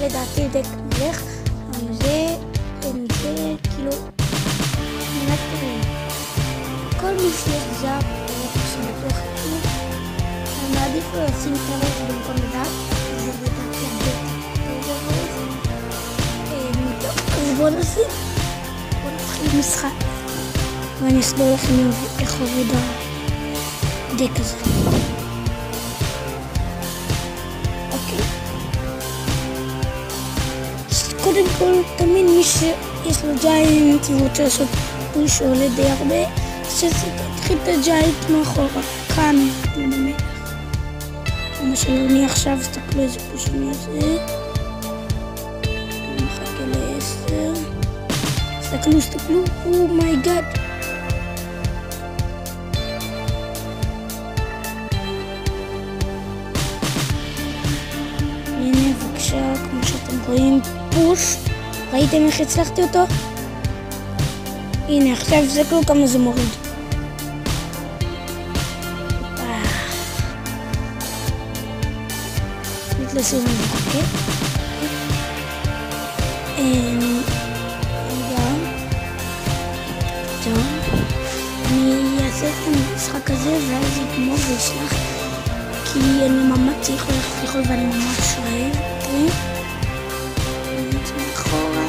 לדעתי דק מלך, אבל זה כאילו מנתרים. כל מי שיש זר, שבטוח איתי, אני מעדיף לו לשים טרף במקום לדעת, זה לדעתי טוב, אז בואו נתחיל משחק, ואני אסביר לכם איך עובד הדק הזה. קודם כל, תמיד מי שיש לו ג'יינט ורוצה לעשות פוש שעולה די הרבה, שתתחיל את הג'יינט מאחורה, כאן, במלך. כמו שלוני עכשיו, תסתכלו איזה פוש אני עושה. אני מחכה ל10. תסתכלו, אומייגאד. הנה, בבקשה, כמו שאתם רואים, פוש. ראיתם איך הצלחתי אותו? הנה, עכשיו תסתכלו כמה זה מוריד. מתלסים על זה, אוקיי? טוב. אני אעשה את המשחק הזה ואז יגמור וישלח, כי אני ממש צריך ללכת לאכול ואני ממש רעב, אוקיי? אחורה.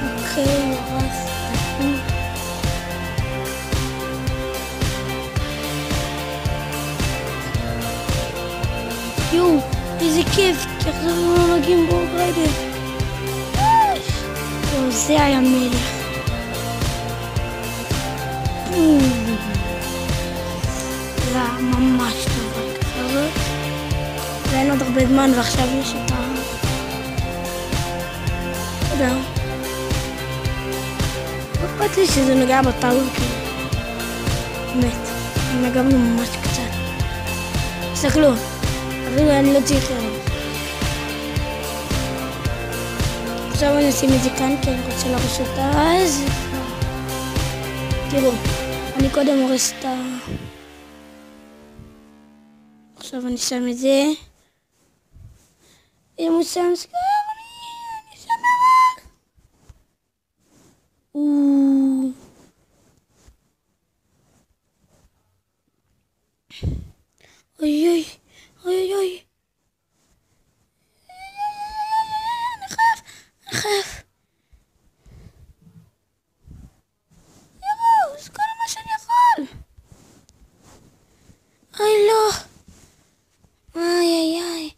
אוקיי, הרס תקום. יואו, איזה כיף, כי עכשיו לא נוגעים בו רגע. יואו, זה היה מלך. זה היה ממש טוב כזאת. ואין עוד הרבה זמן ועכשיו יש את תודה. לא אכפת לי שזה נוגע בטאול כאילו. באמת, נגענו ממש קצת. תסתכלו, אפילו אני לא צריך לראות. עכשיו אני אשים את זה כאן כי אני רוצה להרוס אותה אז. תראו, אני קודם הורס את עכשיו אני שם את זה. אם הוא שם סגר, אני שם רק. אוי אוי, אוי אוי. אני חייב. אוי לא, איי,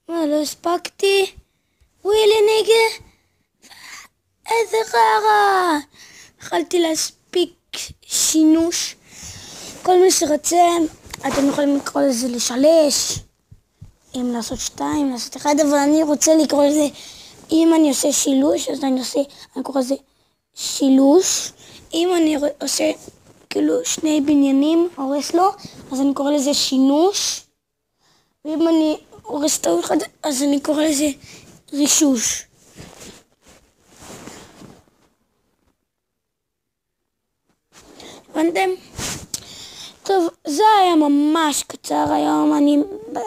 מה לא הספקתי? ווילי ניגה, איזה חרא, יכלתי להספיק שינוש, כל מי שרוצה, אתם יכולים לקרוא לזה לשלש, אם לעשות 2, לעשות 1, אבל אני רוצה לקרוא לזה, אם אני עושה שילוש, אז אני קורא לזה שילוש, אם אני עושה כאילו 2 בניינים, הורס לו, אז אני קורא לזה שינוש. ואם אני הורס טעות אחד, אז אני קורא לזה רישוש. הבנתם? טוב, זה היה ממש קצר היום.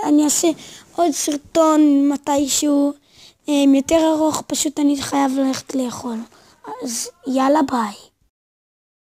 אני אעשה עוד סרטון מתישהו יותר ארוך, פשוט אני חייב ללכת לאכול. אז יאללה ביי.